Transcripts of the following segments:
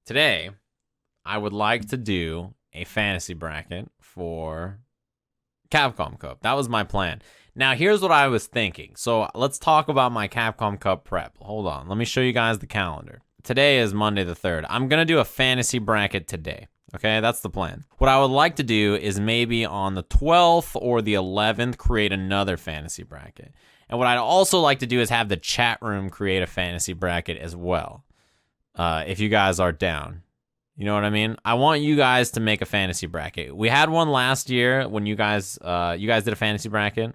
Today, I would like to do a fantasy bracket for Capcom Cup. That was my plan. Now, here's what I was thinking. So, let's talk about my Capcom Cup prep. Hold on. Let me show you guys the calendar. Today is Monday the 3rd. I'm going to do a fantasy bracket today. Okay, that's the plan. What I would like to do is maybe on the 12th or the 11th create another fantasy bracket. And what I'd also like to do is have the chat room create a fantasy bracket as well. If you guys are down. You know what I mean? I want you guys to make a fantasy bracket. We had one last year when you guys did a fantasy bracket.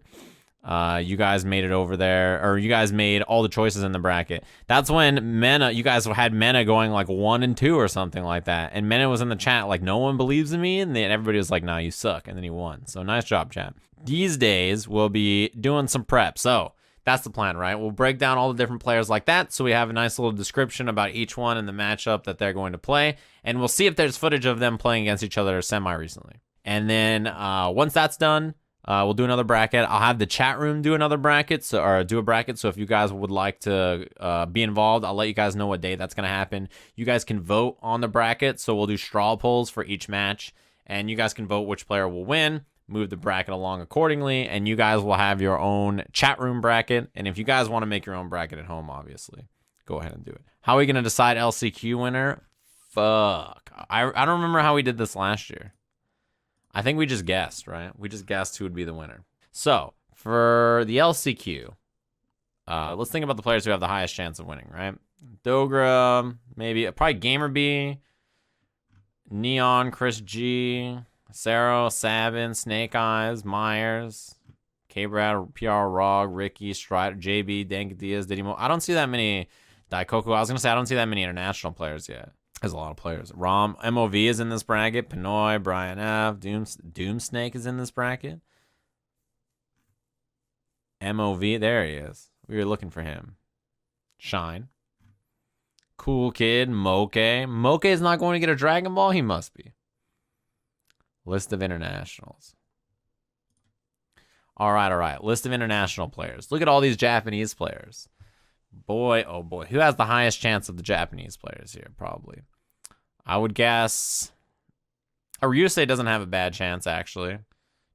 You guys made it over there, or you guys made all the choices in the bracket. That's when Mena, you guys had Mena going like 1 and 2 or something like that. And Mena was in the chat like, no one believes in me. And then everybody was like, nah, you suck. And then he won. So nice job, chat. These days, we'll be doing some prep. So that's the plan, right? We'll break down all the different players like that, so we have a nice little description about each one and the matchup that they're going to play, and we'll see if there's footage of them playing against each other semi-recently. And then once that's done, we'll do another bracket. I'll have the chat room do another bracket, or do a bracket, so if you guys would like to be involved, I'll let you guys know what day that's going to happen. You guys can vote on the bracket, so we'll do straw polls for each match, and you guys can vote which player will win. Move the bracket along accordingly, and you guys will have your own chat room bracket. And if you guys want to make your own bracket at home, obviously, go ahead and do it. How are we going to decide LCQ winner? Fuck. I don't remember how we did this last year. I think we just guessed, right? We just guessed who would be the winner. So, for the LCQ, let's think about the players who have the highest chance of winning, right? Dogra, maybe, probably Gamer B, Neon, Chris G, Saro, Sabin, Snake Eyes, Myers, K-Brad, PR, Rog, Ricky, Strider, JB, Dank Diaz, Didimo. I don't see that many Daikoku. I was going to say I don't see that many international players yet. There's a lot of players. Rom, MOV is in this bracket. Pinoy, Brian F. Doom Snake is in this bracket. MOV, there he is. We were looking for him. Shine. Cool Kid, Moke. Moke is not going to get a Dragon Ball? He must be. List of internationals. All right. List of international players. Look at all these Japanese players. Boy, oh boy. Who has the highest chance of the Japanese players here? Probably. I would guess Ryusei doesn't have a bad chance, actually.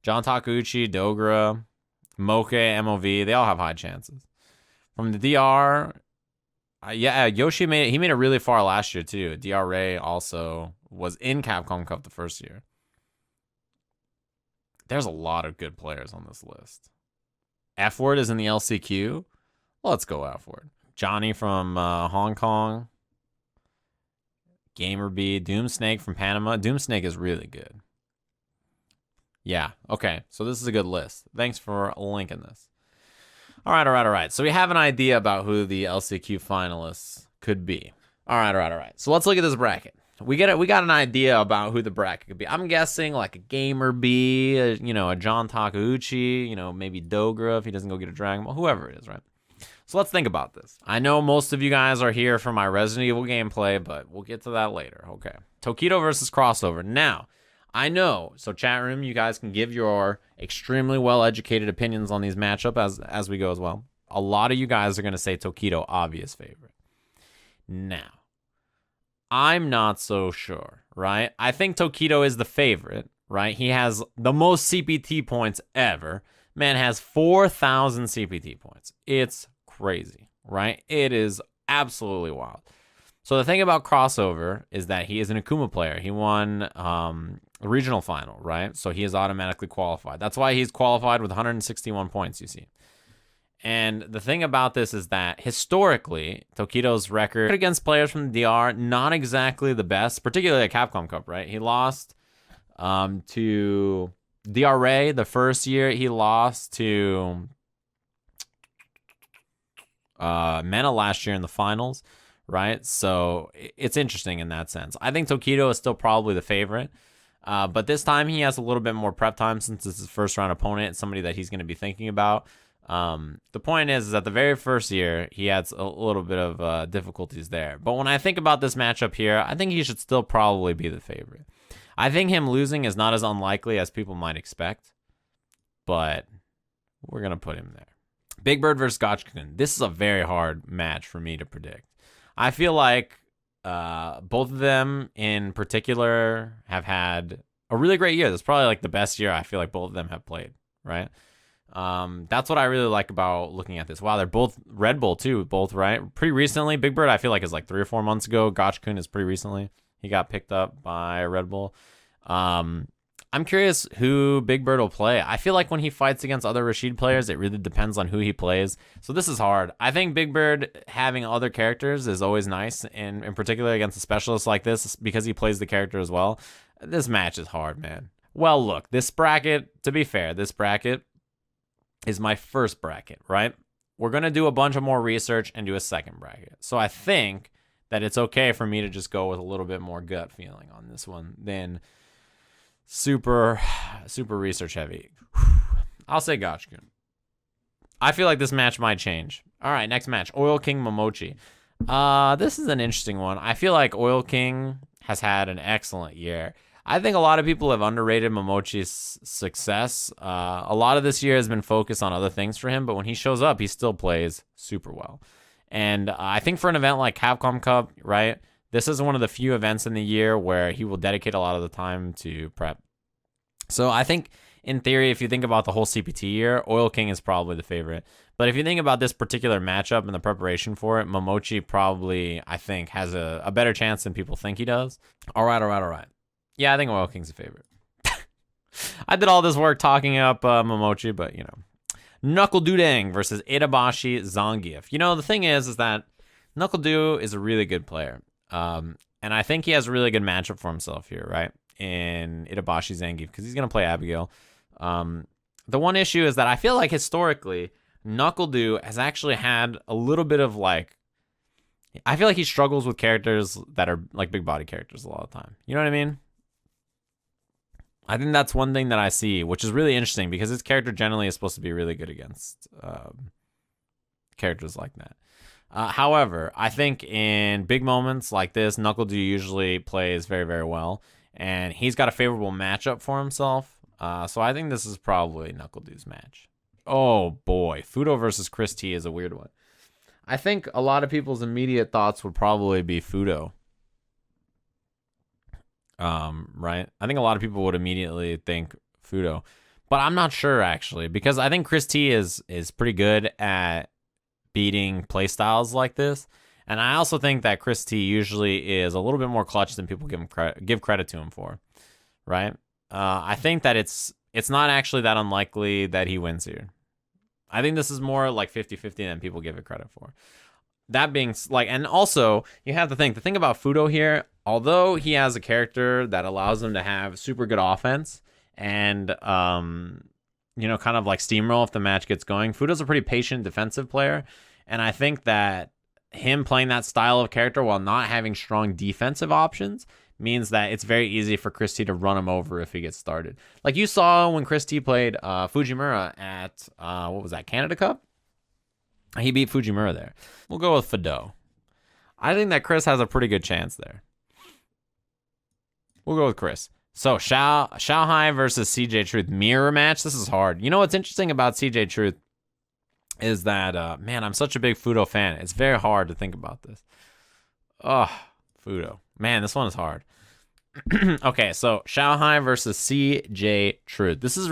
John Takeuchi, Dogra, Moke, MOV, they all have high chances. From the DR, Yoshi made it really far last year, too. DR Ray also was in Capcom Cup the first year. There's a lot of good players on this list. F-Word is in the LCQ. Let's go F-Word. Johnny from Hong Kong. Gamer B. Doom Snake from Panama. Doom Snake is really good. Yeah, okay. So this is a good list. Thanks for linking this. All right. So we have an idea about who the LCQ finalists could be. All right. So let's look at this bracket. We got an idea about who the bracket could be. I'm guessing like a Gamer B, a John Takeuchi, maybe Dogra if he doesn't go get a Dragon Ball, whoever it is, right? So let's think about this. I know most of you guys are here for my Resident Evil gameplay, but we'll get to that later. Okay. Tokido versus Crossover. Now, I know, so chat room, you guys can give your extremely well-educated opinions on these matchups as we go as well. A lot of you guys are going to say Tokido, obvious favorite. Now, I'm not so sure, right? I think Tokido is the favorite, right? He has the most CPT points ever. Man has 4,000 CPT points. It's crazy, right? It is absolutely wild. So the thing about Crossover is that he is an Akuma player. He won the regional final, right? So he is automatically qualified. That's why he's qualified with 161 points, you see. And the thing about this is that historically, Tokido's record against players from the DR, not exactly the best, particularly at Capcom Cup, right? He lost to DR Ray the first year. He lost to Mena last year in the finals, right? So it's interesting in that sense. I think Tokido is still probably the favorite. But this time he has a little bit more prep time since it's his first round opponent. It's somebody that he's going to be thinking about. The point is that the very first year he had a little bit of difficulties there. But when I think about this matchup here, I think he should still probably be the favorite. I think him losing is not as unlikely as people might expect, but we're going to put him there. Big Bird versus Gotchkun. This is a very hard match for me to predict. I feel like Both of them in particular have had a really great year. That's probably like the best year I feel like both of them have played, right? That's what I really like about looking at this. Wow, they're both Red Bull too, both, right? Pretty recently. Big Bird I feel like is like 3 or 4 months ago. Gotch-kun is pretty recently. He got picked up by Red Bull. I'm curious who Big Bird will play. I feel like when he fights against other Rashid players, it really depends on who he plays. So this is hard. I think Big Bird having other characters is always nice, and in particular against a specialist like this, because he plays the character as well. This match is hard, man. Well, look, this bracket, to be fair, this bracket is my first bracket, right? We're going to do a bunch of more research and do a second bracket. So I think that it's okay for me to just go with a little bit more gut feeling on this one than super research heavy. I'll say Gotch-kun. I feel like this match might change. All right, next match, Oil King Momochi. This is an interesting one. I feel like Oil King has had an excellent year. I think a lot of people have underrated Momochi's success. A lot of this year has been focused on other things for him, but when he shows up, he still plays super well. And I think for an event like Capcom Cup, right, this is one of the few events in the year where he will dedicate a lot of the time to prep. So I think, in theory, if you think about the whole CPT year, Oil King is probably the favorite. But if you think about this particular matchup and the preparation for it, Momochi probably, I think, has a better chance than people think he does. All right. Yeah, I think Oil King's a favorite. I did all this work talking up Momochi, but, you know. Knuckle Dudang versus Itabashi Zangief. You know, the thing is that Knuckle Du is a really good player. And I think he has a really good matchup for himself here, right? In Itabashi Zangief, because he's going to play Abigail. The one issue is that I feel like historically, Knuckle Du has actually had a little bit of like, I feel like he struggles with characters that are like big body characters a lot of the time. You know what I mean? I think that's one thing that I see, which is really interesting because his character generally is supposed to be really good against characters like that. However, I think in big moments like this, Knuckle Du usually plays very, very well, and he's got a favorable matchup for himself. So I think this is probably Knuckle Du's match. Oh boy, Fudo versus Chris T is a weird one. I think a lot of people's immediate thoughts would probably be Fudo. Right? I think a lot of people would immediately think Fudo, but I'm not sure actually, because I think Chris T is pretty good at beating playstyles like this, and I also think that Chris T usually is a little bit more clutch than people give credit to him for, right? I think that it's not actually that unlikely that he wins here. I think this is more like 50-50 than people give it credit for. That being like, and also you have to think, the thing about Fudo here, although he has a character that allows him to have super good offense and you know, kind of like steamroll if the match gets going, Fudo's a pretty patient defensive player, and I think that him playing that style of character while not having strong defensive options means that it's very easy for Chris T to run him over if he gets started. Like you saw when Chris T played Fujimura at what was that, Canada Cup? He beat Fujimura there. We'll go with Fudo. I think that Chris has a pretty good chance there. We'll go with Chris. So, Xiaohai versus CJ Truth. Mirror match. This is hard. You know what's interesting about CJ Truth is that, man, I'm such a big Fudo fan. It's very hard to think about this. Oh, Fudo. Man, this one is hard. Okay, so Xiaohai versus CJ Truth. This is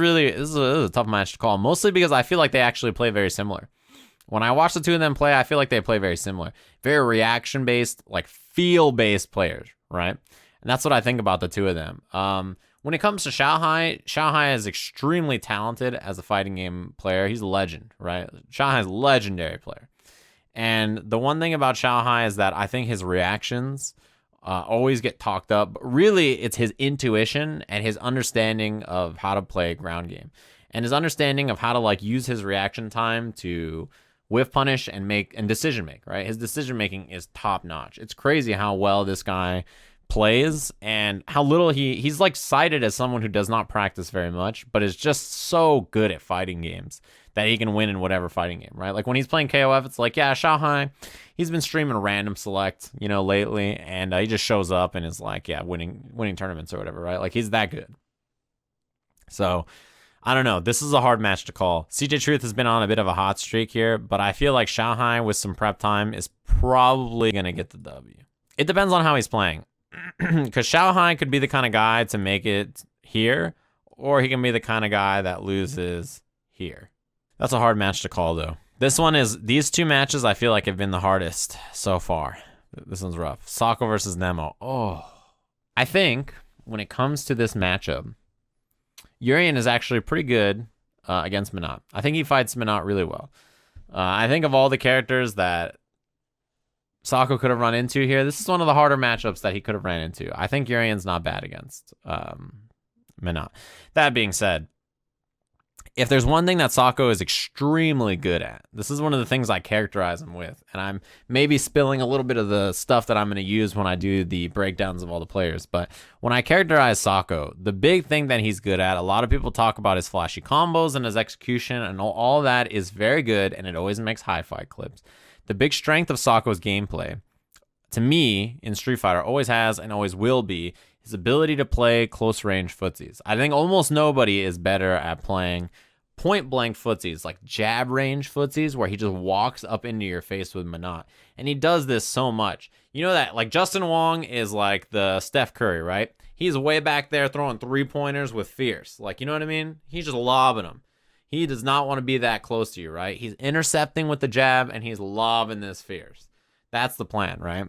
a tough match to call, mostly because I feel like they actually play very similar. When I watch the two of them play, I feel like they play very similar. Very reaction-based, like feel-based players, right? And that's what I think about the two of them. When it comes to Xiaohai is extremely talented as a fighting game player. He's a legend, right? Xiaohai is a legendary player. And the one thing about Xiaohai is that I think his reactions always get talked up. But really, it's his intuition and his understanding of how to play a ground game. And his understanding of how to like use his reaction time to whiff punish and decision make, right? His decision making is top notch. It's crazy how well this guy plays and how little he's like cited as someone who does not practice very much, but is just so good at fighting games that he can win in whatever fighting game, right? Like when he's playing KOF, it's like, yeah, Xiaohai, he's been streaming random select, you know, lately, and he just shows up and is like, yeah, winning tournaments or whatever, right? Like he's that good. So I don't know. This is a hard match to call. CJ Truth has been on a bit of a hot streak here, but I feel like Xiaohai with some prep time is probably going to get the W. It depends on how he's playing. Because Xiaohai could be the kind of guy to make it here, or he can be the kind of guy that loses here. That's a hard match to call, though. These two matches I feel like have been the hardest so far. This one's rough. Sako versus Nemo. Oh. I think when it comes to this matchup, Urien is actually pretty good against Minot. I think he fights Minot really well. I think of all the characters that Sako could have run into here, this is one of the harder matchups that he could have ran into. I think Urien's not bad against Minot. That being said, if there's one thing that Sako is extremely good at, this is one of the things I characterize him with, and I'm maybe spilling a little bit of the stuff that I'm going to use when I do the breakdowns of all the players, but when I characterize Sako, the big thing that he's good at, a lot of people talk about his flashy combos and his execution, and all that is very good, and it always makes hi-fi clips. The big strength of Sako's gameplay, to me, in Street Fighter, always has and always will be his ability to play close-range footsies. I think almost nobody is better at playing point-blank footsies, like jab-range footsies, where he just walks up into your face with Minot. And he does this so much. You know that, like, Justin Wong is like the Steph Curry, right? He's way back there throwing three-pointers with fierce. Like, you know what I mean? He's just lobbing them. He does not want to be that close to you, right? He's intercepting with the jab, and he's lobbing this fierce. That's the plan, right?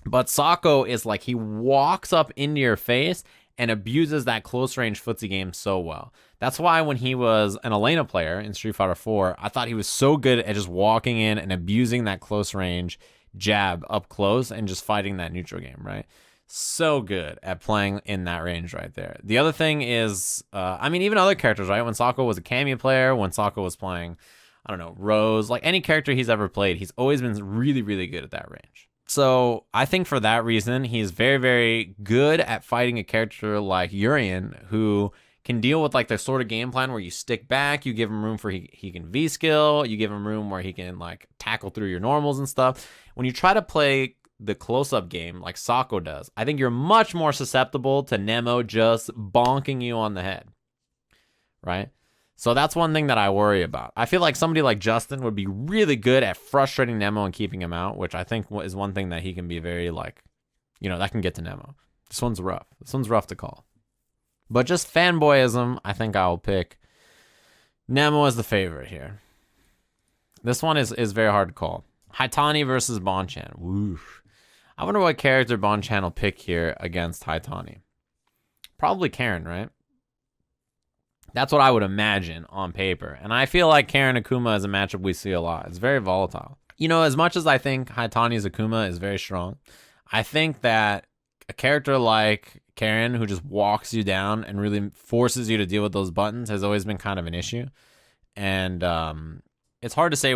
But Sako is like he walks up into your face and abuses that close-range footsie game so well. That's why when he was an Elena player in Street Fighter 4, I thought he was so good at just walking in and abusing that close-range jab up close and just fighting that neutral game, right? So good at playing in that range right there. The other thing is, even other characters, right? When Sako was a Cameo player, when Sako was playing, I don't know, Rose, like any character he's ever played, he's always been really, really good at that range. So I think for that reason, he's very, very good at fighting a character like Urien, who can deal with like the sort of game plan where you stick back, you give him room for he can V-skill, you give him room where he can like tackle through your normals and stuff. When you try to play the close-up game like Sako does, I think you're much more susceptible to Nemo just bonking you on the head, right? So that's one thing that I worry about. I feel like somebody like Justin would be really good at frustrating Nemo and keeping him out, which I think is one thing that he can be very like, that can get to Nemo. This one's rough. This one's rough to call. But just fanboyism, I think I'll pick Nemo as the favorite here. This one is very hard to call. Haitani versus Bonchan. Woo. I wonder what character Bonchan will pick here against Haitani. Probably Karen, right? That's what I would imagine on paper. And I feel like Karen Akuma is a matchup we see a lot. It's very volatile. As much as I think Haitani's Akuma is very strong, I think that a character like Karen, who just walks you down and really forces you to deal with those buttons, has always been kind of an issue. And it's hard to say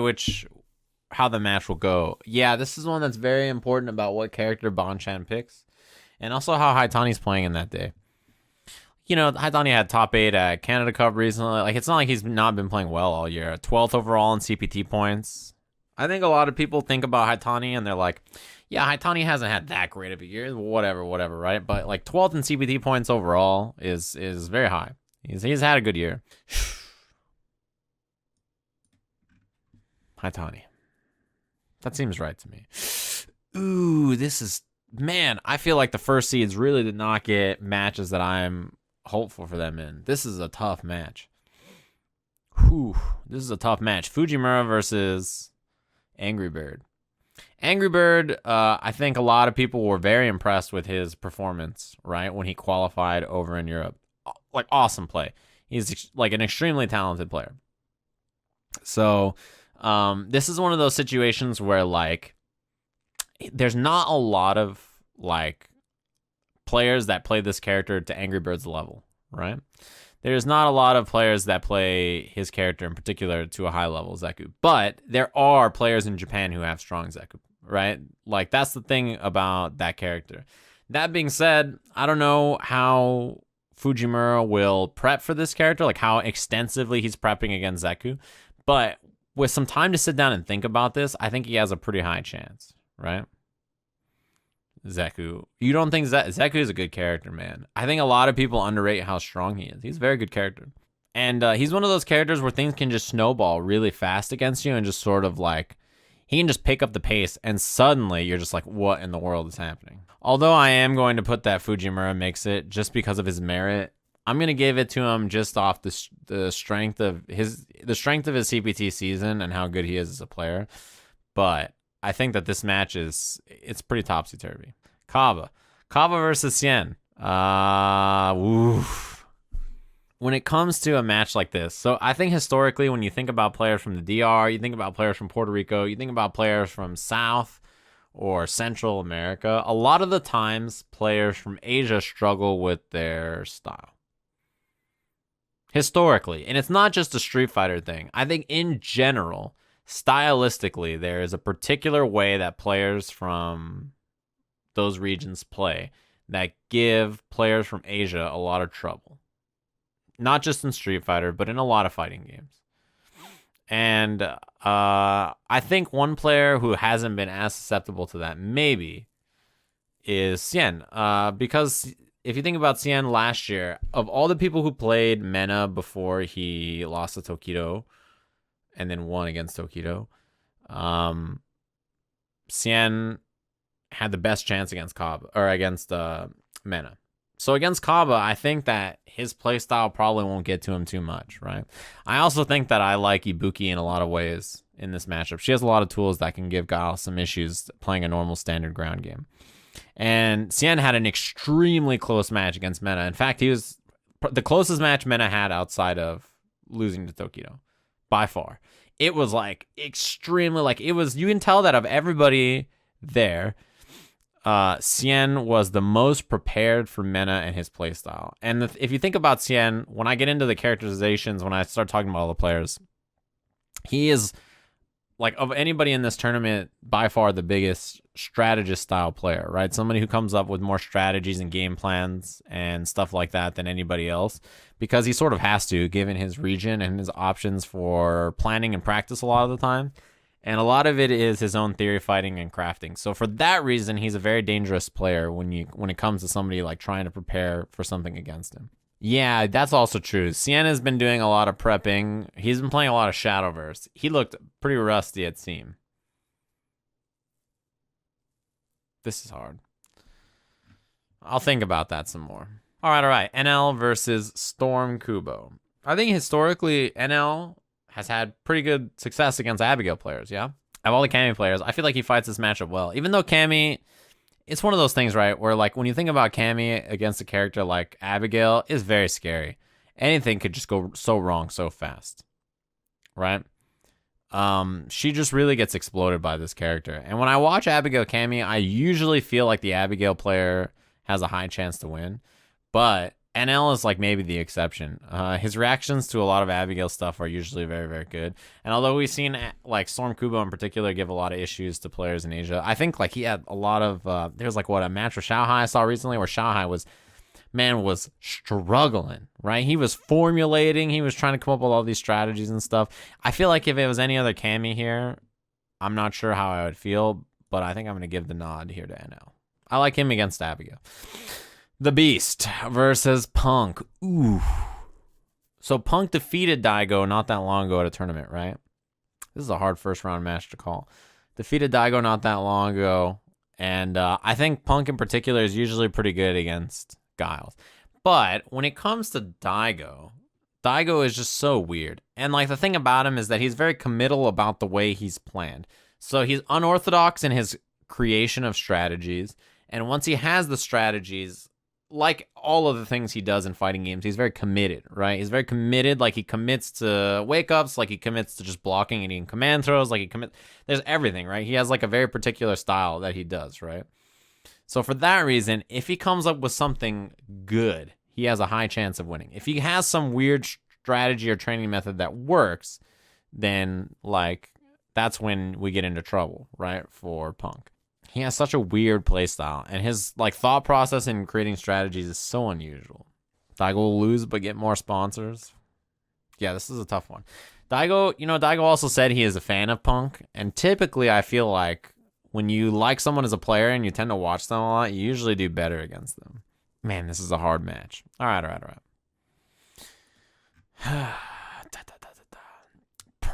how the match will go. Yeah, this is one that's very important about what character Bonchan picks. And also how Haitani's playing in that day. Haitani had top 8 at Canada Cup recently. Like, it's not like he's not been playing well all year. 12th overall in CPT points. I think a lot of people think about Haitani and they're like, yeah, Haitani hasn't had that great of a year. Whatever, right? But, like, 12th in CPT points overall is very high. He's had a good year. Haitani. That seems right to me. Ooh, I feel like the first seeds really did not get matches that I'm hopeful for them in. This is a tough match. This is a tough match. Fujimura versus Angry Bird. Angry Bird, I think a lot of people were very impressed with his performance, right, when he qualified over in Europe. Like, awesome play. He's like an extremely talented player. So, this is one of those situations where, like, there's not a lot of, like, players that play this character to Angry Bird's level, right? There's not a lot of players that play his character in particular to a high level, Zeku. But there are players in Japan who have strong Zeku, right? Like, that's the thing about that character. That being said, I don't know how Fujimura will prep for this character, like how extensively he's prepping against Zeku. But with some time to sit down and think about this, I think he has a pretty high chance, right? Zeku. You don't think Zeku is a good character, man? I think a lot of people underrate how strong he is. He's a very good character. And he's one of those characters where things can just snowball really fast against you and just sort of like, he can just pick up the pace, and suddenly you're just like, what in the world is happening? Although I am going to put that Fujimura makes it just because of his merit. I'm gonna give it to him just off the strength of his CPT season and how good he is as a player. But I think that this match it's pretty topsy turvy. Kaba versus Cien. When it comes to a match like this, so I think historically, when you think about players from the DR, you think about players from Puerto Rico, you think about players from South or Central America, a lot of the times players from Asia struggle with their style. Historically, and it's not just a Street Fighter thing. I think in general, stylistically, there is a particular way that players from those regions play that give players from Asia a lot of trouble. Not just in Street Fighter, but in a lot of fighting games. And I think one player who hasn't been as susceptible to that maybe is Cien. Because if you think about Cien last year, of all the people who played Mena before he lost to Tokido and then won against Tokido, Cien had the best chance against Kaba or against Mena. So against Kaba, I think that his playstyle probably won't get to him too much, right? I also think that I like Ibuki in a lot of ways in this matchup. She has a lot of tools that can give Guile some issues playing a normal standard ground game. And Cien had an extremely close match against Mena. In fact, he was the closest match Mena had outside of losing to Tokido, by far. It was like extremely, like it was, you can tell that of everybody there, Cien was the most prepared for Mena and his playstyle. And if you think about Cien, when I get into the characterizations, when I start talking about all the players, he is, like, of anybody in this tournament, by far the biggest strategist style player, right? Somebody who comes up with more strategies and game plans and stuff like that than anybody else, because he sort of has to, given his region and his options for planning and practice a lot of the time. And a lot of it is his own theory fighting and crafting. So for that reason, he's a very dangerous player when it comes to somebody like trying to prepare for something against him. Yeah, that's also true. Cien has been doing a lot of prepping. He's been playing a lot of Shadowverse. He looked pretty rusty at Seam. This is hard. I'll think about that some more. All right. NL versus Storm Kubo. I think historically, NL has had pretty good success against Abigail players, yeah? Of all the Cammy players, I feel like he fights this matchup well. Even though Cammy, it's one of those things, right, where like when you think about Cammy against a character like Abigail, it's very scary. Anything could just go so wrong so fast, right? She just really gets exploded by this character. And when I watch Abigail Cammy, I usually feel like the Abigail player has a high chance to win. But NL is like maybe the exception. His reactions to a lot of Abigail stuff are usually very, very good. And although we've seen like Storm Kubo in particular give a lot of issues to players in Asia, I think like he had a lot of, there's like a match with Xiaohai I saw recently where Xiaohai was struggling, right? He was formulating, he was trying to come up with all these strategies and stuff. I feel like if it was any other Cammy here, I'm not sure how I would feel, but I think I'm going to give the nod here to NL. I like him against Abigail. The Beast versus Punk. Ooh. So Punk defeated Daigo not that long ago at a tournament, right? This is a hard first round match to call. Defeated Daigo not that long ago. And I think Punk in particular is usually pretty good against Giles. But when it comes to Daigo is just so weird. And like the thing about him is that he's very committal about the way he's planned. So he's unorthodox in his creation of strategies. And once he has the strategies, like all of the things he does in fighting games, he's very committed, right? He's very committed. Like he commits to wake-ups, like he commits to just blocking and eating command throws, like there's everything, right? He has like a very particular style that he does, right? So for that reason, if he comes up with something good, he has a high chance of winning. If he has some weird strategy or training method that works, then like that's when we get into trouble, right? For Punk. He has such a weird playstyle, and his like thought process in creating strategies is so unusual. Daigo will lose but get more sponsors. Yeah, this is a tough one. Daigo also said he is a fan of Punk, and typically I feel like when you like someone as a player and you tend to watch them a lot, you usually do better against them. Man, this is a hard match. All right.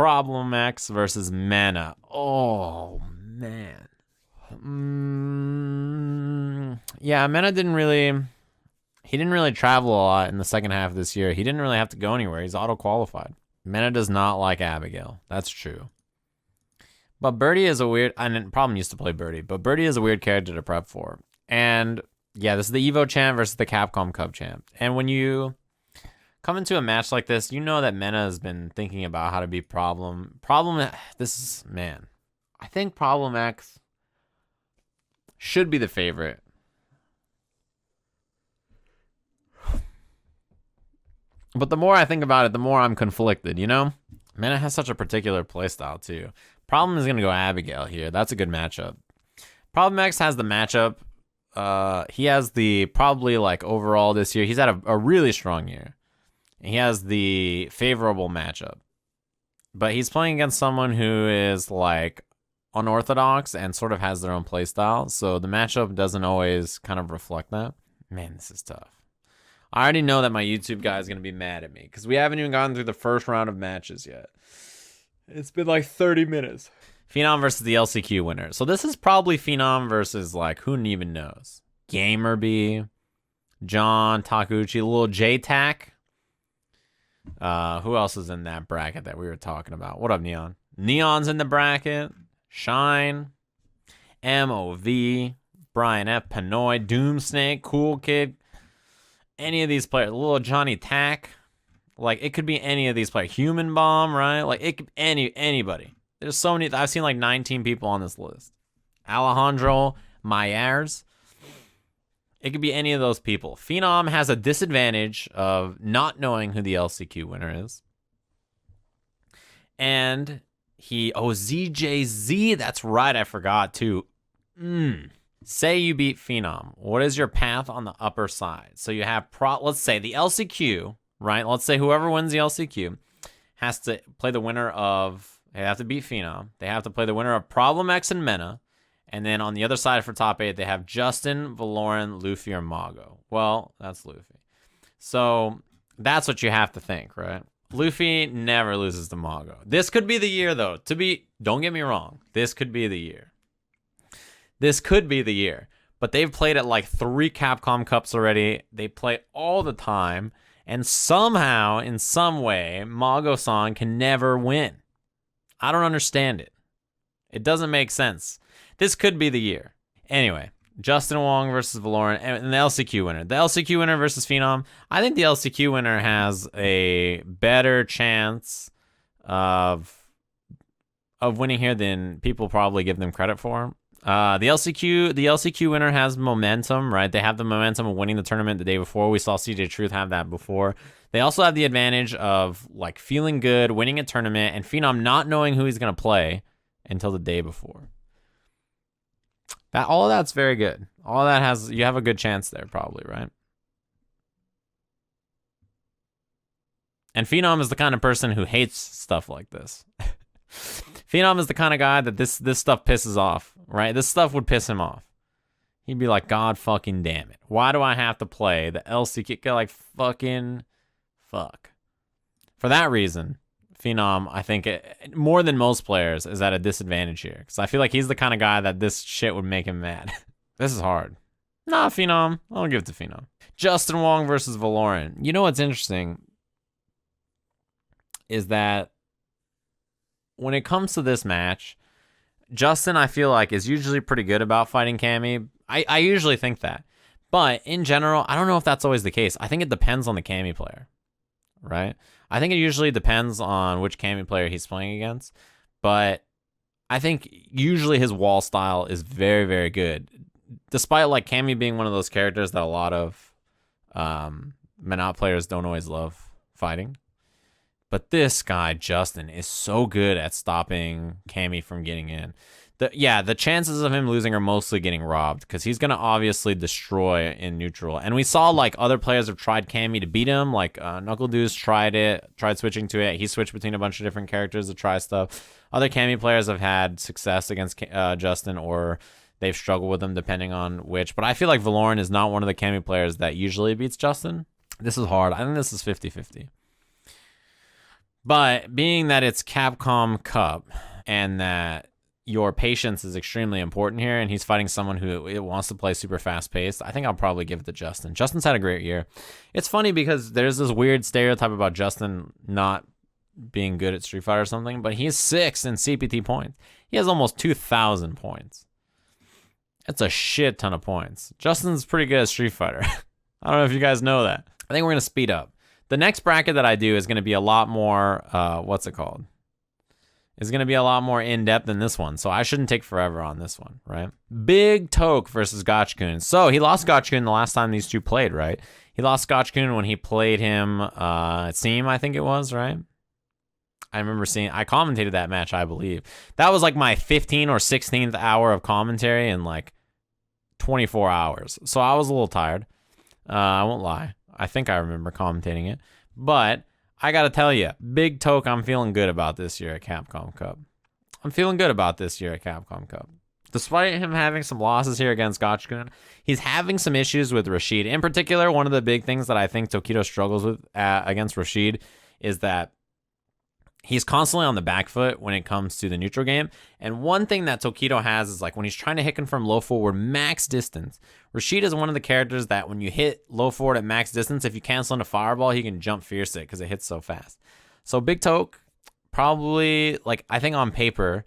Problem X versus Mena. Oh, man. Yeah, Mena didn't really travel a lot in the second half of this year. He didn't really have to go anywhere. He's auto-qualified. Mena does not like Abigail. That's true. But Birdie is a weird... And Problem used to play Birdie, but Birdie is a weird character to prep for. And yeah, this is the Evo champ versus the Capcom Cup champ. And when you come into a match like this, you know that Mena has been thinking about how to beat Problem. Man. I think Problem X should be the favorite. But the more I think about it, the more I'm conflicted, you know? Mena has such a particular playstyle, too. Problem is going to go Abigail here. That's a good matchup. Problem X has the matchup. He has the, probably, like, overall this year, he's had a really strong year. He has the favorable matchup. But he's playing against someone who is, like, unorthodox and sort of has their own playstyle. So the matchup doesn't always kind of reflect that. Man, this is tough. I already know that my YouTube guy is going to be mad at me because we haven't even gotten through the first round of matches yet. It's been like 30 minutes. Phenom versus the LCQ winner. So this is probably Phenom versus, like, who even knows? Gamerby, John, Takuchi, little J-Tac. Who else is in that bracket that we were talking about? What up, Neon? Neon's in the bracket. Shine, MOV, Brian F. Panoy, Doomsnake, Cool Kid. Any of these players, little Johnny Tack, like it could be any of these players. Human Bomb, right? Like it could anybody. There's so many. I've seen like 19 people on this list. Alejandro Myers. It could be any of those people. Phenom has a disadvantage of not knowing who the LCQ winner is. And ZJZ, that's right, I forgot too. Say you beat Phenom. What is your path on the upper side? So you have, let's say the LCQ, right? Let's say whoever wins the LCQ has to play the winner of, they have to beat Phenom. They have to play the winner of Problem X and Mena. And then on the other side for top 8, they have Justin, Valoran, Luffy, or Mago. Well, that's Luffy. So that's what you have to think, right? Luffy never loses to Mago. This could be the year, though. Don't get me wrong. This could be the year. This could be the year. But they've played at like 3 Capcom Cups already. They play all the time. And somehow, in some way, Mago-san can never win. I don't understand it. It doesn't make sense. This could be the year. Anyway, Justin Wong versus Valoran and the LCQ winner. The LCQ winner versus Phenom. I think the LCQ winner has a better chance of winning here than people probably give them credit for. The LCQ winner has momentum, right? They have the momentum of winning the tournament the day before. We saw CJ Truth have that before. They also have the advantage of like feeling good, winning a tournament, and Phenom not knowing who he's going to play until the day before. All of that's very good. All of that you have a good chance there probably, right? And Phenom is the kind of person who hates stuff like this. Phenom is the kind of guy that this stuff pisses off, right? This stuff would piss him off. He'd be like, God fucking damn it. Why do I have to play the LCQ? Like, fucking fuck. For that reason, Phenom, I think, more than most players, is at a disadvantage here. Because I feel like he's the kind of guy that this shit would make him mad. This is hard. Nah, Phenom. I'll give it to Phenom. Justin Wong versus Valoran. You know what's interesting is that when it comes to this match, Justin, I feel like, is usually pretty good about fighting Cammy. I usually think that. But in general, I don't know if that's always the case. I think it depends on the Cammy player, right? I think it usually depends on which Cammy player he's playing against. But I think usually his wall style is very, very good. Despite like Cammy being one of those characters that a lot of Monop players don't always love fighting. But this guy, Justin, is so good at stopping Cammy from getting in. The chances of him losing are mostly getting robbed because he's going to obviously destroy in neutral. And we saw like other players have tried Cammy to beat him. Like Knuckle Deuce tried switching to it. He switched between a bunch of different characters to try stuff. Other Cammy players have had success against Justin, or they've struggled with him depending on which. But I feel like Valoran is not one of the Cammy players that usually beats Justin. This is hard. I think this is 50-50. But being that it's Capcom Cup and that your patience is extremely important here, and he's fighting someone who wants to play super fast paced, I think I'll probably give it to Justin. Justin's had a great year. It's funny because there's this weird stereotype about Justin not being good at Street Fighter or something, but he's 6th in CPT points. He has almost 2,000 points. That's a shit ton of points. Justin's pretty good at Street Fighter. I don't know if you guys know that. I think we're going to speed up. The next bracket that I do is going to be a lot more, what's it called? It's going to be a lot more in-depth than this one, so I shouldn't take forever on this one, right? Big Toke versus Gotchkun. So he lost Gotchkun the last time these two played, right? He lost Gotchkun when he played him at Seam, I think it was, right? I remember I commentated that match, I believe. That was like my 15th or 16th hour of commentary in like 24 hours. So I was a little tired. I won't lie. I think I remember commentating it. But I got to tell you, Big Toke, I'm feeling good about this year at Capcom Cup. Despite him having some losses here against Gotchkun, he's having some issues with Rashid. In particular, one of the big things that I think Tokido struggles with against Rashid is that he's constantly on the back foot when it comes to the neutral game. And one thing that Tokido has is like when he's trying to hit confirm low forward max distance, Rashid is one of the characters that when you hit low forward at max distance, if you cancel into fireball, he can jump fierce it because it hits so fast. So Big Toke, probably, like, I think on paper,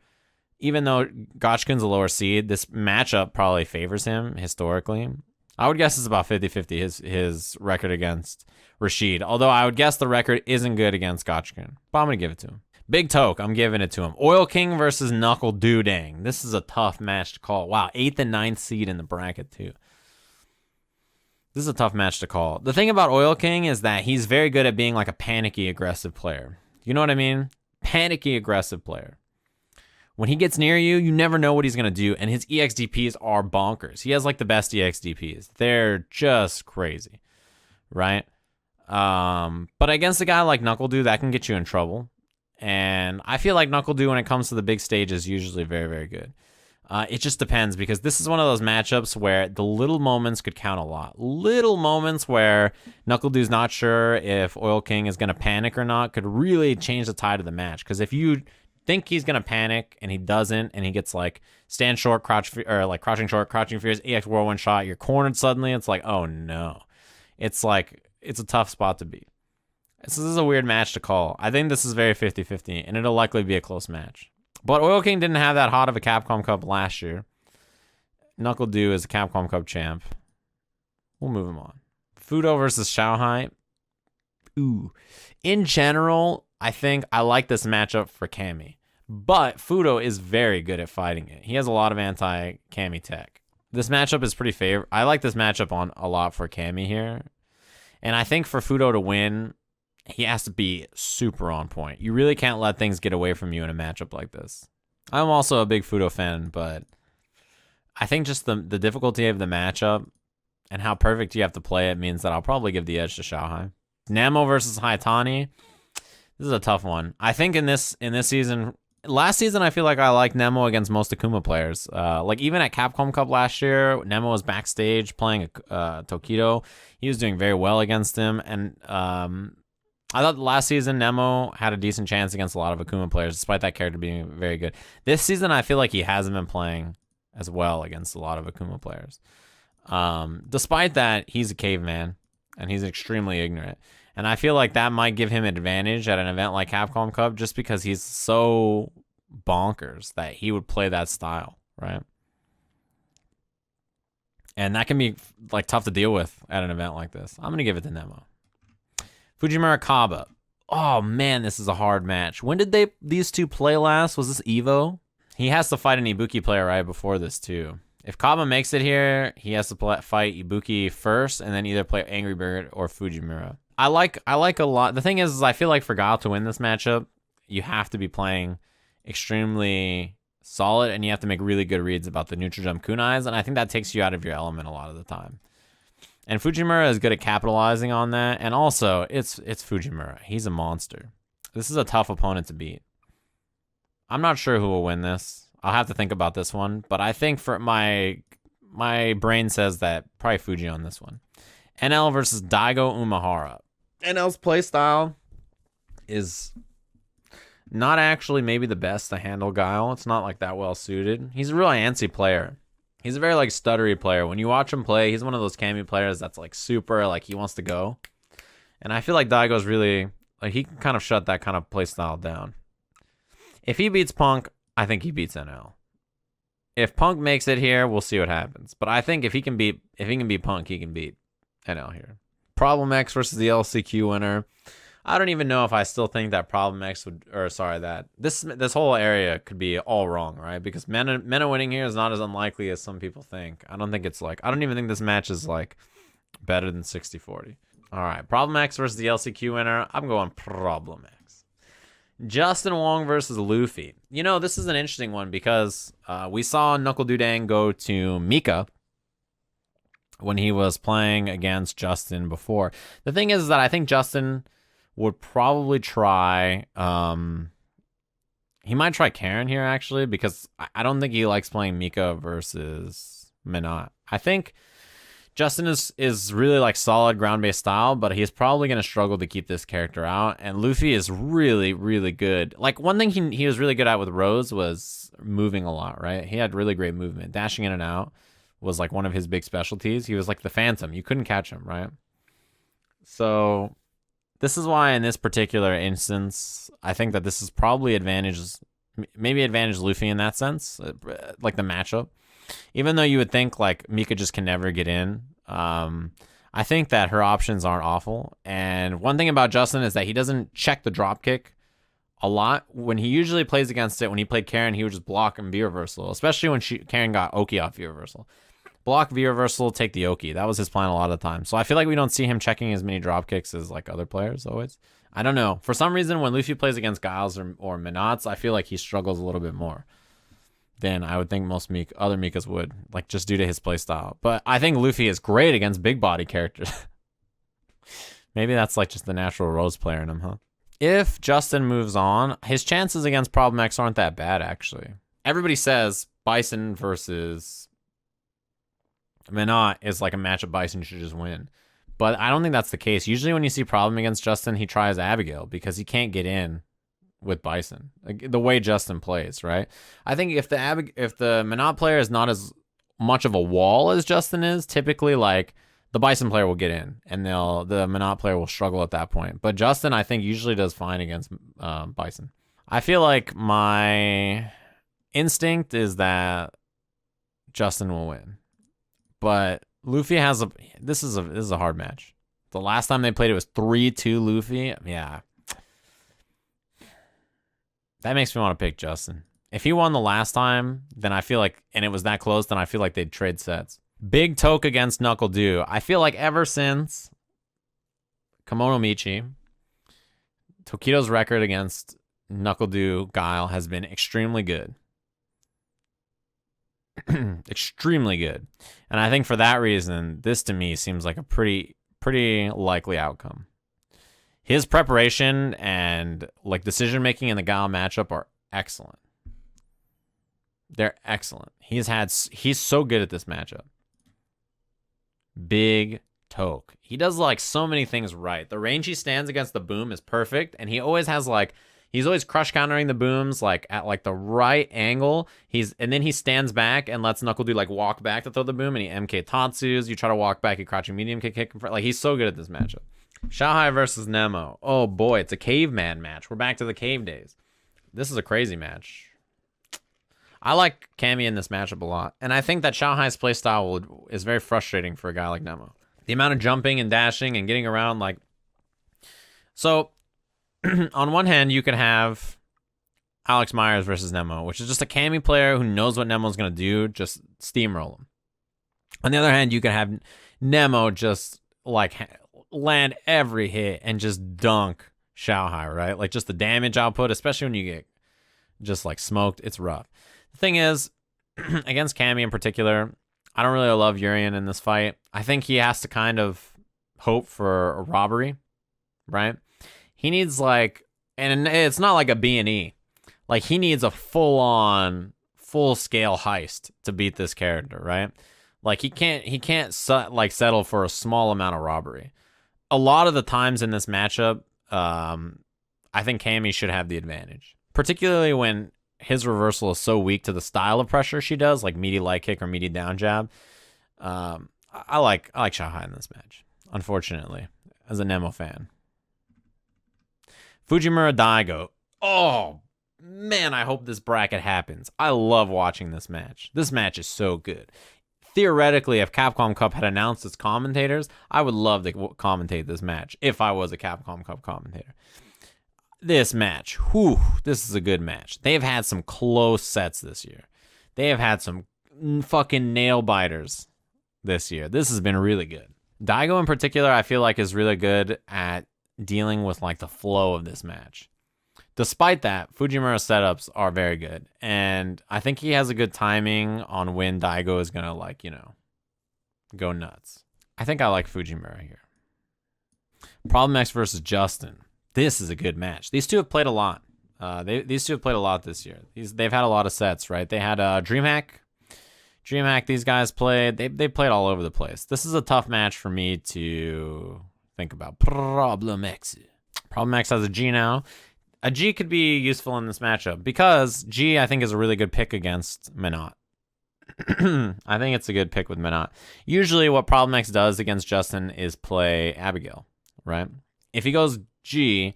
even though Gotchkun's a lower seed, this matchup probably favors him historically. I would guess it's about 50-50 his record against Rashid. Although I would guess the record isn't good against Gotchkun. But I'm going to give it to him. Big Toke, I'm giving it to him. Oil King versus Knuckle Doodang. This is a tough match to call. Wow, 8th and 9th seed in the bracket too. This is a tough match to call. The thing about Oil King is that he's very good at being like a panicky aggressive player. You know what I mean? Panicky aggressive player. When he gets near you, you never know what he's going to do, and his EXDPs are bonkers. He has like the best EXDPs. They're just crazy, right? But against a guy like Knuckle Doo, that can get you in trouble. And I feel like Knuckle Doo, when it comes to the big stage, is usually very, very good. It just depends, because this is one of those matchups where the little moments could count a lot. Little moments where Knuckle Doo's not sure if Oil King is going to panic or not could really change the tide of the match. Because if you think he's going to panic and he doesn't, and he gets like stand short, crouch, or like crouching short, crouching fierce, EX whirlwind shot, you're cornered suddenly, it's like, oh no. It's like, it's a tough spot to be. This is a weird match to call. I think this is very 50-50, and it'll likely be a close match. But Oil King didn't have that hot of a Capcom Cup last year. Knuckle Doo is a Capcom Cup champ. We'll move him on. Fudo versus Xiaohai. Ooh. In general, I think I like this matchup for Cammy. But Fudo is very good at fighting it. He has a lot of anti-Cammy tech. This matchup is pretty favorable. I like this matchup on a lot for Cammy here. And I think for Fudo to win, he has to be super on point. You really can't let things get away from you in a matchup like this. I'm also a big Fudo fan, but I think just the difficulty of the matchup and how perfect you have to play it means that I'll probably give the edge to Xiaohai. Nemo versus Haitani. This is a tough one. I think in this season, last season, I feel like I liked Nemo against most Akuma players. Like even at Capcom Cup last year, Nemo was backstage playing Tokido. He was doing very well against him, and I thought last season Nemo had a decent chance against a lot of Akuma players, despite that character being very good. This season, I feel like he hasn't been playing as well against a lot of Akuma players. Despite that, he's a caveman, and he's extremely ignorant. And I feel like that might give him an advantage at an event like Capcom Cup, just because he's so bonkers that he would play that style, right? And that can be like tough to deal with at an event like this. I'm going to give it to Nemo. Fujimura Kaba. Oh man, this is a hard match. When did these two play last? Was this Evo? He has to fight an Ibuki player right before this too. If Kaba makes it here, he has to fight Ibuki first, and then either play Angry Bird or Fujimura. I like a lot. The thing is I feel like for Gao to win this matchup, you have to be playing extremely solid, and you have to make really good reads about the neutral jump kunais, and I think that takes you out of your element a lot of the time. And Fujimura is good at capitalizing on that, and also it's Fujimura. He's a monster. This is a tough opponent to beat. I'm not sure who will win this. I'll have to think about this one, but I think for my brain says that probably Fuji on this one. NL versus Daigo Umehara. NL's playstyle is Not actually maybe the best to handle Guile. It's not like that well suited. He's a real antsy player. He's a very like stuttery player. When you watch him play, he's one of those Cammy players that's like super like he wants to go. And I feel like Daigo's really like he can kind of shut that kind of play style down. If he beats Punk, I think he beats NL. If Punk makes it here, we'll see what happens. But I think if he can beat Punk, he can beat NL here. Problem X versus the LCQ winner. I don't even know if I still think that Problem X would, or sorry, that this whole area could be all wrong, right? Because Mena winning here is not as unlikely as some people think. I don't even think this match is like better than 60-40. All right, Problem X versus the LCQ winner. I'm going Problem X. Justin Wong versus Luffy. You know, this is an interesting one because we saw Knuckle Dudang go to Mika when he was playing against Justin before. The thing is that I think Justin would probably try, he might try Karen here actually, because I don't think he likes playing Mika versus Minot. I think Justin is really like solid ground-based style, but he's probably going to struggle to keep this character out. And Luffy is really, really good. Like one thing he was really good at with Rose was moving a lot, right? He had really great movement. Dashing in and out was like one of his big specialties. He was like the Phantom. You couldn't catch him, right? So this is why in this particular instance, I think that this is probably maybe advantage Luffy in that sense, like the matchup. Even though you would think like Mika just can never get in, I think that her options aren't awful. And one thing about Justin is that he doesn't check the drop kick a lot. When he usually plays against it, when he played Karen, he would just block and V-reversal, especially when Karen got Oki off V-reversal. Block V-reversal, take the Oki. That was his plan a lot of the time. So I feel like we don't see him checking as many drop kicks as like other players always. I don't know. For some reason, when Luffy plays against Giles or Minots, I feel like he struggles a little bit more than I would think most other Mikas would, like just due to his play style. But I think Luffy is great against big body characters. Maybe that's like just the natural Rose player in him, huh? If Justin moves on, his chances against Problem X aren't that bad, actually. Everybody says Bison versus Minot is like a matchup Bison should just win. But I don't think that's the case. Usually when you see Problem against Justin, he tries Abigail because he can't get in with Bison. Like, the way Justin plays, right? I think if the Minot player is not as much of a wall as Justin is, typically like the Bison player will get in and the Minot player will struggle at that point. But Justin, I think, usually does fine against Bison. I feel like my instinct is that Justin will win. But Luffy has this is a hard match. The last time they played it was 3-2 Luffy. Yeah. That makes me want to pick Justin. If he won the last time, then I feel like, and it was that close, then I feel like they'd trade sets. Big Toke against Knuckle Dew. I feel like ever since Kimono Michi, Tokido's record against Knuckle Dew Guile has been extremely good. Extremely good. And I think for that reason, this to me seems like a pretty likely outcome. His preparation and like decision making in the Guile matchup are excellent. They're excellent. He's so good at this matchup. Big Toke. He does like so many things right. The range he stands against the boom is perfect, and he always has like he's always crush countering the booms like at like the right angle. And then he stands back and lets Knuckle do like walk back to throw the boom, and he MK Tatsus. You try to walk back, he crouching medium kick. Like he's so good at this matchup. Shanghai versus Nemo. Oh boy, it's a caveman match. We're back to the cave days. This is a crazy match. I like Cammy in this matchup a lot, and I think that Shanghai's playstyle is very frustrating for a guy like Nemo. The amount of jumping and dashing and getting around, like, so on one hand, you could have Alex Myers versus Nemo, which is just a Cammy player who knows what Nemo's going to do, just steamroll him. On the other hand, you could have Nemo just, like, land every hit and just dunk Shanghai, right? Like, just the damage output, especially when you get just, like, smoked, it's rough. The thing is, against Cammy in particular, I don't really love Urian in this fight. I think he has to kind of hope for a robbery, right? He needs like, and it's not like a B&E. Like he needs a full-on, full-scale heist to beat this character, right? Like he can't settle for a small amount of robbery. A lot of the times in this matchup, I think Cammy should have the advantage, particularly when his reversal is so weak to the style of pressure she does, like meaty light kick or meaty down jab. I like Xiaohai in this match, unfortunately, as a Nemo fan. Fujimura Daigo. Oh, man, I hope this bracket happens. I love watching this match. This match is so good. Theoretically, if Capcom Cup had announced its commentators, I would love to commentate this match if I was a Capcom Cup commentator. This match, whew, this is a good match. They've had some close sets this year. They have had some fucking nail biters this year. This has been really good. Daigo in particular, I feel like is really good at dealing with like the flow of this match. Despite that, Fujimura's setups are very good, and I think he has a good timing on when Daigo is gonna, like, you know, go nuts. I think I like Fujimura here. Problem X versus Justin. This is a good match. These two have played a lot. These two have played a lot this year. They've had a lot of sets, right? They had DreamHack. DreamHack, these guys played. They played all over the place. This is a tough match for me to think about. Problem X. Problem X has a G now. A G could be useful in this matchup because G, I think, is a really good pick against Menot. I think it's a good pick with Menot. Usually what Problem X does against Justin is play Abigail, right? If he goes G,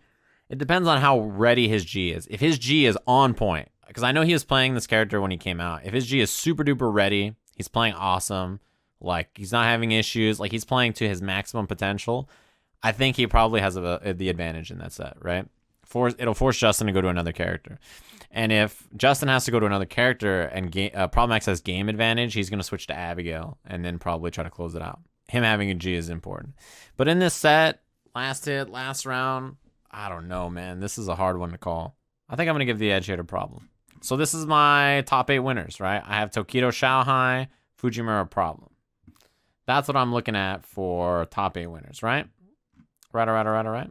it depends on how ready his G is. If his G is on point, because I know he was playing this character when he came out. If his G is super duper ready, he's playing awesome, like he's not having issues, like he's playing to his maximum potential, I think he probably has the advantage in that set, right? It'll force Justin to go to another character. And if Justin has to go to another character and Problem X has game advantage, he's going to switch to Abigail and then probably try to close it out. Him having a G is important. But in this set, last hit, last round, I don't know, man. This is a hard one to call. I think I'm going to give the edge here to Problem. So this is my top 8 winners, right? I have Tokido, Xiaohai, Fujimura, Problem. That's what I'm looking at for top 8 winners, right? Right.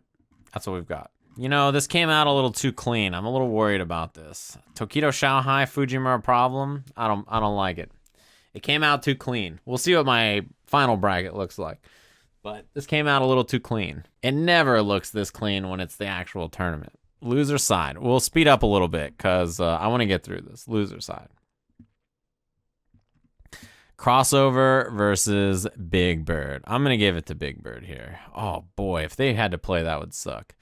That's what we've got. You know, this came out a little too clean. I'm a little worried about this. Tokido, Xiaohai, Fujimura, Problem. I don't like it. It came out too clean. We'll see what my final bracket looks like. But this came out a little too clean. It never looks this clean when it's the actual tournament. Loser side. We'll speed up a little bit because I want to get through this. Loser side. Crossover versus Big Bird. I'm going to give it to Big Bird here. Oh, boy. If they had to play, that would suck.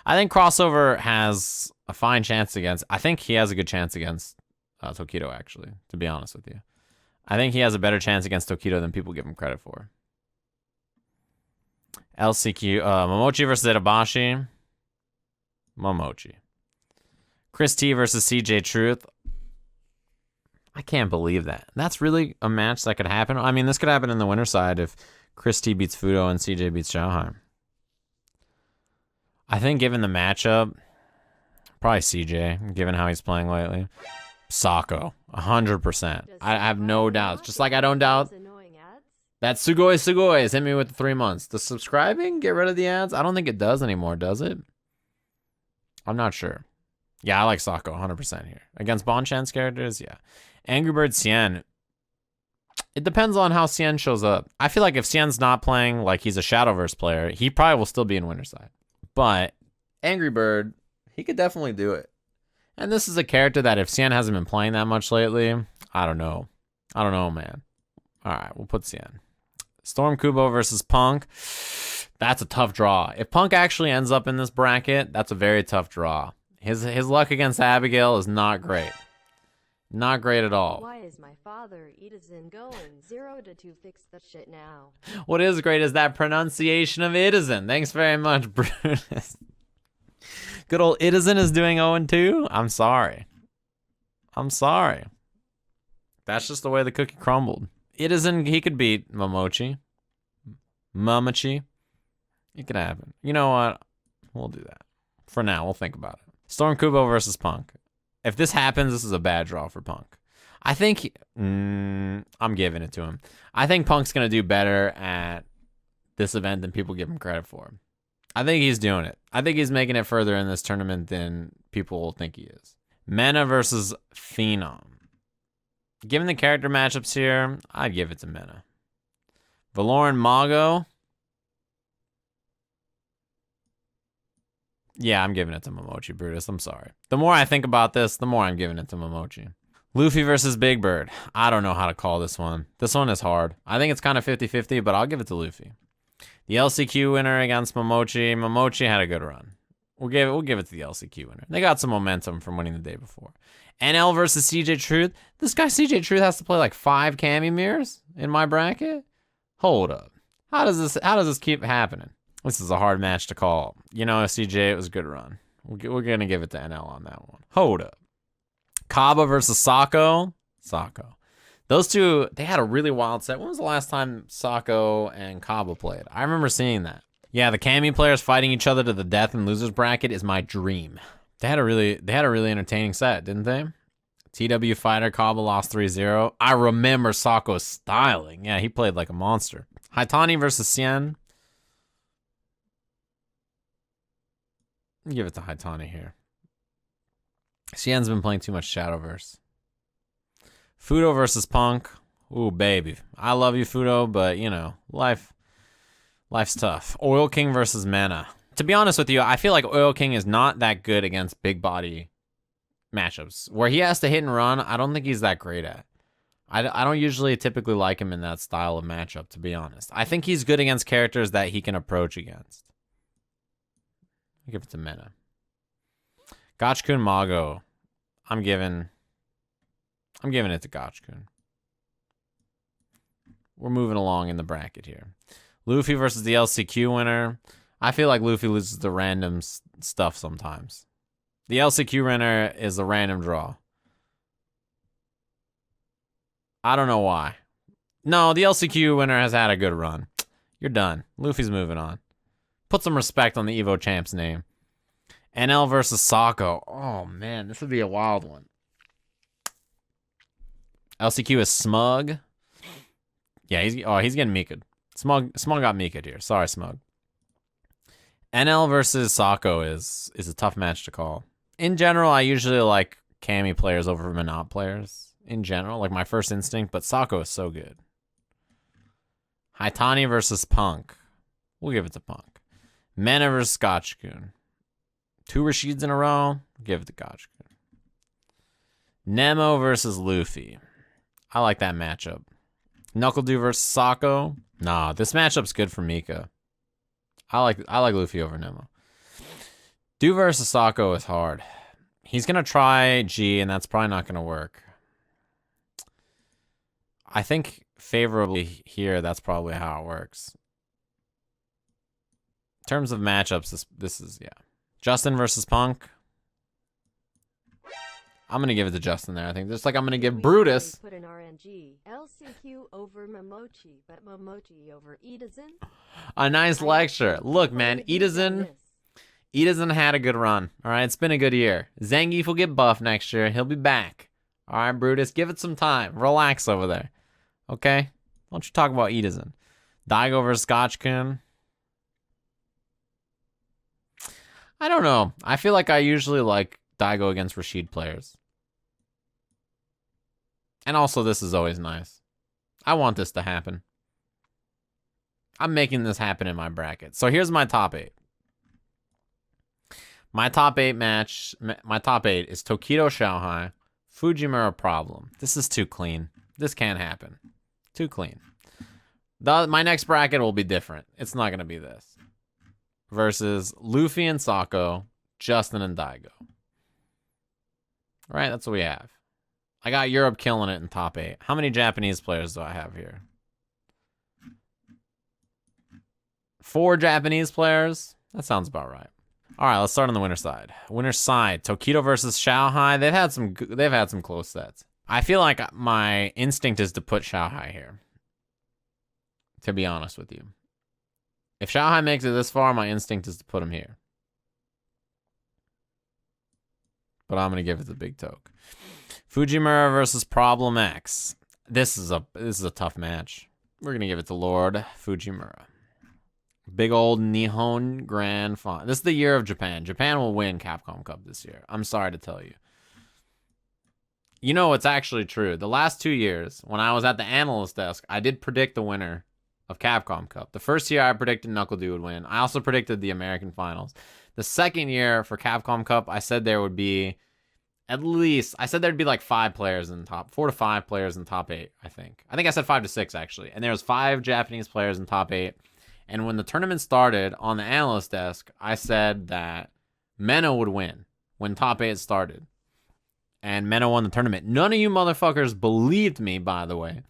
I think Crossover has a fine chance against... I think he has a good chance against Tokido, actually, to be honest with you. I think he has a better chance against Tokido than people give him credit for. LCQ. Momochi versus Itabashi. Momochi. Chris T versus CJ Truth. I can't believe that. That's really a match that could happen. I mean, this could happen in the winner side if Chris T beats Fudo and CJ beats Xiaohai. I think given the matchup, probably CJ, given how he's playing lately. Sako, 100%. I have no doubts. Just like I don't doubt that Sugoi has hit me with the 3 months. The subscribing, get rid of the ads? I don't think it does anymore, does it? I'm not sure. Yeah, I like Sako 100% here. Against Bonchan's characters, yeah. Angry Bird Cien. It depends on how Cien shows up. I feel like if Cien's not playing like he's a Shadowverse player, he probably will still be in winner side. But Angry Bird, he could definitely do it. And this is a character that if Cien hasn't been playing that much lately, I don't know. I don't know, man. All right, we'll put Cien. Storm Kubo versus Punk. That's a tough draw. If Punk actually ends up in this bracket, that's a very tough draw. His luck against Abigail is not great. Not great at all. Why is my father Edison going 0 to 2? Fix that shit now. What is great is that pronunciation of Edison. Thanks very much, Brutus. Good old Edison is doing 0-2. I'm sorry. I'm sorry. That's just the way the cookie crumbled. Edison, he could beat Momochi. Momochi. It could happen. You know what? We'll do that. For now, we'll think about it. Storm Kubo versus Punk. If this happens, this is a bad draw for Punk. I think... I'm giving it to him. I think Punk's going to do better at this event than people give him credit for. I think he's doing it. I think he's making it further in this tournament than people will think he is. Mena versus Phenom. Given the character matchups here, I'd give it to Mena. Valoran Mago. Yeah, I'm giving it to Momochi, Brutus. I'm sorry. The more I think about this, the more I'm giving it to Momochi. Luffy versus Big Bird. I don't know how to call this one. This one is hard. I think it's kind of 50-50, but I'll give it to Luffy. The LCQ winner against Momochi. Momochi had a good run. We'll give it to the LCQ winner. They got some momentum from winning the day before. NL versus CJ Truth. This guy CJ Truth has to play like 5 Cammy mirrors in my bracket. Hold up. How does this keep happening? This is a hard match to call. You know, CJ, it was a good run. We're gonna give it to NL on that one. Hold up. Kaba versus Sako. Sako. Those two, they had a really wild set. When was the last time Sako and Kaba played? I remember seeing that. Yeah, the Cammy players fighting each other to the death in losers bracket is my dream. They had a really entertaining set, didn't they? TW Fighter, Kaba lost 3-0. I remember Sako's styling. Yeah, he played like a monster. Haitani versus Sien. Give it to Haitani here. Sien's been playing too much Shadowverse. Fudo versus Punk. Ooh, baby. I love you, Fudo, but, you know, life's tough. Oil King versus Mena. To be honest with you, I feel like Oil King is not that good against big body matchups. Where he has to hit and run, I don't think he's that great at. I don't usually typically like him in that style of matchup, to be honest. I think he's good against characters that he can approach against. I'll give it to Mena. Gotch-kun Mago. I'm giving it to Gotch-kun. We're moving along in the bracket here. Luffy versus the LCQ winner. I feel like Luffy loses the random stuff sometimes. The LCQ winner is a random draw. I don't know why. No, the LCQ winner has had a good run. You're done. Luffy's moving on. Put some respect on the Evo Champ's name. NL versus Sako. Oh, man. This would be a wild one. LCQ is Smug. Yeah, he's getting Mika. Smug got Mika here. Sorry, Smug. NL versus Sako is a tough match to call. In general, I usually like Cammy players over Monop players. In general, like my first instinct, but Sako is so good. Haitani versus Punk. We'll give it to Punk. Mena versus Gotch-kun. 2 Rashids in a row. Give it to Gotch-kun. Nemo versus Luffy. I like that matchup. Knuckle-Doo versus Sako. Nah, this matchup's good for Mika. I like Luffy over Nemo. Do versus Sako is hard. He's gonna try G, and that's probably not gonna work. I think favorably here, that's probably how it works. In terms of matchups, this is, yeah. Justin versus Punk. I'm going to give it to Justin there, I think. Just like I'm going to give Brutus. Put an RNG. LCQ over Momochi, but Momochi over Edison. A nice lecture. Look, man, Edison had a good run. All right, it's been a good year. Zangief will get buffed next year. He'll be back. All right, Brutus, give it some time. Relax over there. Okay? Why don't you talk about Edison? Daigo versus Gotch-kun. I don't know. I feel like I usually like Daigo against Rashid players. And also, this is always nice. I want this to happen. I'm making this happen in my bracket. So here's my top 8. My top 8 match, my top 8 is Tokido Xiaohai, Fujimura Problem. This is too clean. This can't happen. Too clean. My next bracket will be different. It's not going to be this. Versus Luffy and Sako, Justin and Daigo. All right, that's what we have. I got Europe killing it in top 8. How many Japanese players do I have here? 4 Japanese players? That sounds about right. All right, let's start on the winner side. Winner side, Tokido versus Xiaohai. They've had some close sets. I feel like my instinct is to put Xiaohai here. To be honest with you. If Xiaohai makes it this far, my instinct is to put him here. But I'm going to give it the big toke. Fujimura versus Problem X. This is a tough match. We're going to give it to Lord Fujimura. Big old Nihon Grand Final. This is the year of Japan. Japan will win Capcom Cup this year. I'm sorry to tell you. You know, it's actually true. The last 2 years, when I was at the analyst desk, I did predict the winner of Capcom Cup. The first year I predicted Knuckle-Doo would win. I also predicted the American finals. The second year for Capcom Cup, I said there would be at least, I said there'd be like 5 players in top, 4 to 5 players in top 8, I think. I think I said 5 to 6 actually. And there was 5 Japanese players in top 8. And when the tournament started on the analyst desk, I said that Mena would win when top 8 started. And Mena won the tournament. None of you motherfuckers believed me, by the way.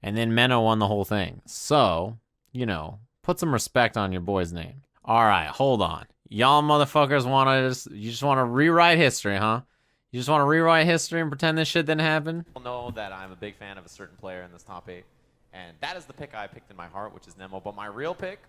And then Mena won the whole thing. So, you know, put some respect on your boy's name. All right, hold on. Y'all motherfuckers you just want to rewrite history, huh? You just want to rewrite history and pretend this shit didn't happen? You'll know that I'm a big fan of a certain player in this top 8. And that is the pick I picked in my heart, which is Nemo. But my real pick,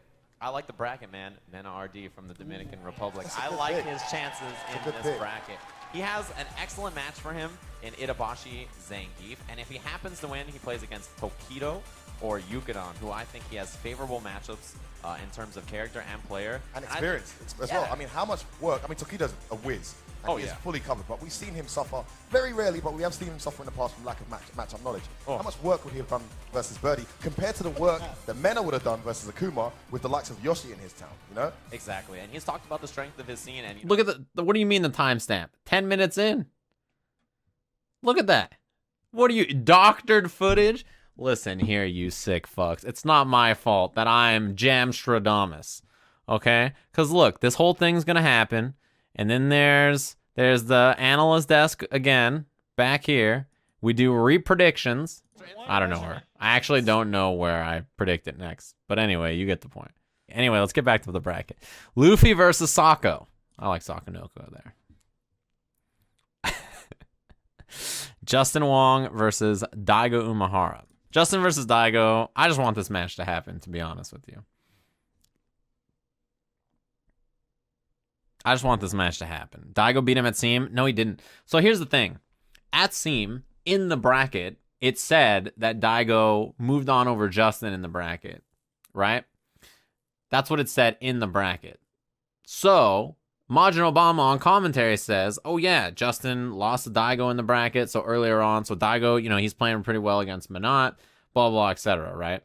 I like the bracket, man. Mena RD from the Dominican Republic. I like his chances in this bracket. He has an excellent match for him in Itabashi Zangief. And if he happens to win, he plays against Tokido or Yukidon, who I think he has favorable matchups in terms of character and player. And experience as well. I mean, how much work? I mean, Tokido's a whiz. And he is fully covered, but we've seen him suffer very rarely, but we have seen him suffer in the past from lack of matchup knowledge. How much work would he have done versus Birdie compared to the work that Mena would have done versus Akuma with the likes of Yoshi in his town, you know? Exactly, and he's talked about the strength of his scene. And look at what do you mean the timestamp? 10 minutes in. Look at that. What are you, doctored footage? Listen here, you sick fucks. It's not my fault that I'm Jamstradamus, okay? Because look, this whole thing's gonna happen. And then there's the analyst desk again, back here. We do re-predictions. I don't know where. I actually don't know where I predict it next. But anyway, you get the point. Anyway, let's get back to the bracket. Luffy versus Sako. I like Sakonoko there. Justin Wong versus Daigo Umehara. Justin versus Daigo. I just want this match to happen, to be honest with you. I just want this match to happen. Daigo beat him at Seam. No, he didn't. So here's the thing. At Seam, in the bracket, it said that Daigo moved on over Justin in the bracket, right? That's what it said in the bracket. So Majin Obama on commentary says, oh yeah, Justin lost to Daigo in the bracket, so earlier on, so Daigo, you know, he's playing pretty well against Minot, blah, blah, etc., right?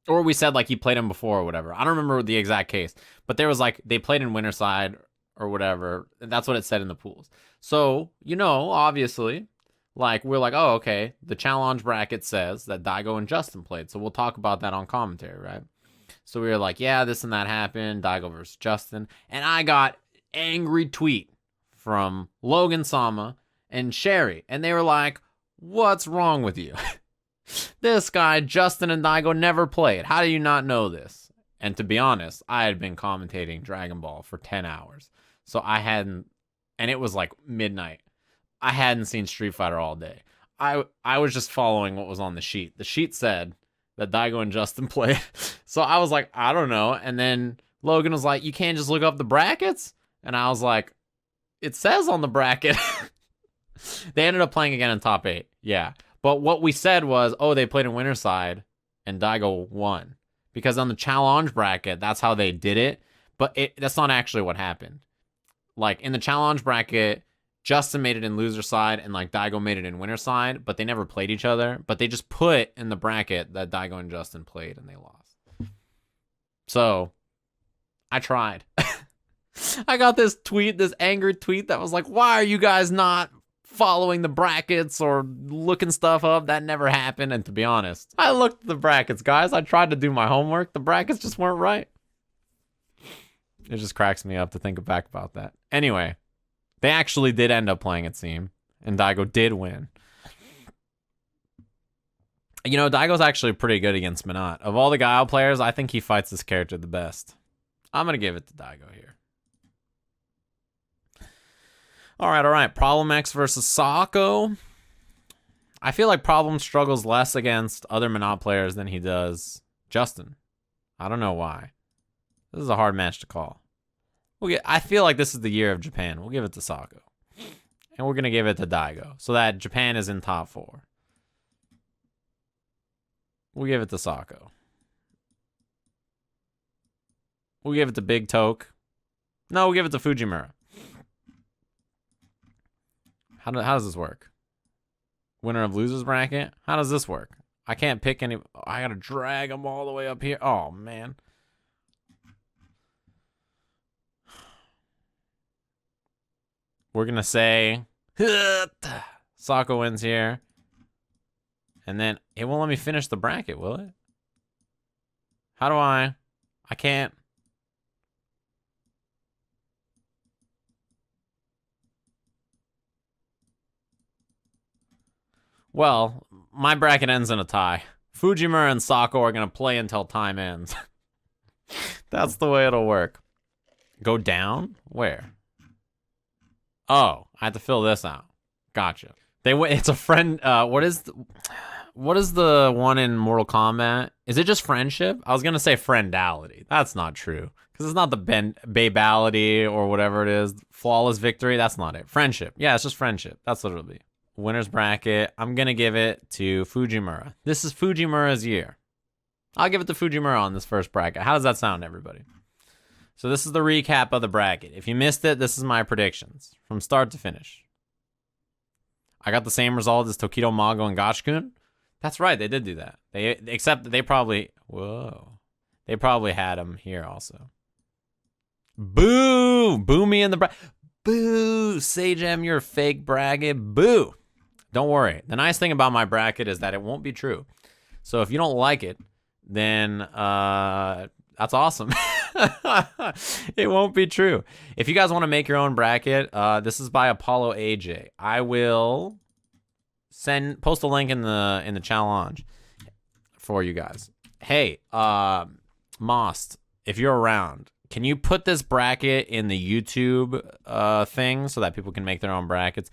Or we said like he played him before or whatever. I don't remember the exact case, but there was like they played in winter side or whatever. That's what it said in the pools. So, you know, obviously, like we're like, oh, okay, the challenge bracket says that Daigo and Justin played. So we'll talk about that on commentary, right? So we were like, yeah, this and that happened, Daigo versus Justin. And I got angry tweet from Logan Sama and Sherry. And they were like, what's wrong with you? This guy, Justin and Daigo, never played. How do you not know this? And to be honest, I had been commentating Dragon Ball for 10 hours. So I hadn't, and it was like midnight. I hadn't seen Street Fighter all day. I was just following what was on the sheet. The sheet said that Daigo and Justin played. So I was like, I don't know. And then Logan was like, you can't just look up the brackets? And I was like, it says on the bracket. They ended up playing again in top 8. Yeah. But what we said was, oh, they played in winter side and Daigo won. Because on the challenge bracket, that's how they did it. But that's not actually what happened. Like, in the challenge bracket, Justin made it in loser side and, like, Daigo made it in winner side. But they never played each other. But they just put in the bracket that Daigo and Justin played and they lost. So, I tried. I got this tweet, this angry tweet that was like, why are you guys not following the brackets or looking stuff up? That never happened. And to be honest, I looked at the brackets, guys. I tried to do my homework. The brackets just weren't right. It just cracks me up to think back about that. Anyway, they actually did end up playing at Seam, and Daigo did win. You know, Daigo's actually pretty good against Minot. Of all the Guile players, I think he fights this character the best. I'm going to give it to Daigo here. All right. Problem X versus Sako. I feel like Problem struggles less against other Minot players than he does Justin. I don't know why. This is a hard match to call. I feel like this is the year of Japan. We'll give it to Sako. And we're going to give it to Daigo. So that Japan is in top 4. We'll give it to Sako. We'll give it to Big Toke. No, we'll give it to Fujimura. How does this work? Winner of losers bracket? How does this work? I can't pick any. I gotta drag them all the way up here. Oh, man. we're going to say Sako wins here. And then it won't let me finish the bracket, will it? How do I can't. Well, my bracket ends in a tie. Fujimura and Sako are going to play until time ends. That's the way it'll work. Go down? Where? Oh, I have to fill this out. Gotcha. It's a friend. What is the one in Mortal Kombat? Is it just friendship? I was gonna say friendality. That's not true because it's not the babality or whatever it is. Flawless victory. That's not it. Friendship. Yeah, it's just friendship. That's what it'll be. Winner's bracket. I'm gonna give it to Fujimura. This is Fujimura's year. I'll give it to Fujimura on this first bracket. How does that sound, everybody? So this is the recap of the bracket. If you missed it, this is my predictions from start to finish. I got the same result as Tokido, Mago, and Gachikun. That's right, they did do that. Except that they probably had him here also. Boo! Boo me in the bracket. Boo! Sajam, you're a fake bracket. Boo! Don't worry. The nice thing about my bracket is that it won't be true. So if you don't like it, then that's awesome. It won't be true. If you guys want to make your own bracket, this is by Apollo AJ. I will post a link in the challenge for you guys. Hey, Most, if you're around, can you put this bracket in the YouTube thing so that people can make their own brackets?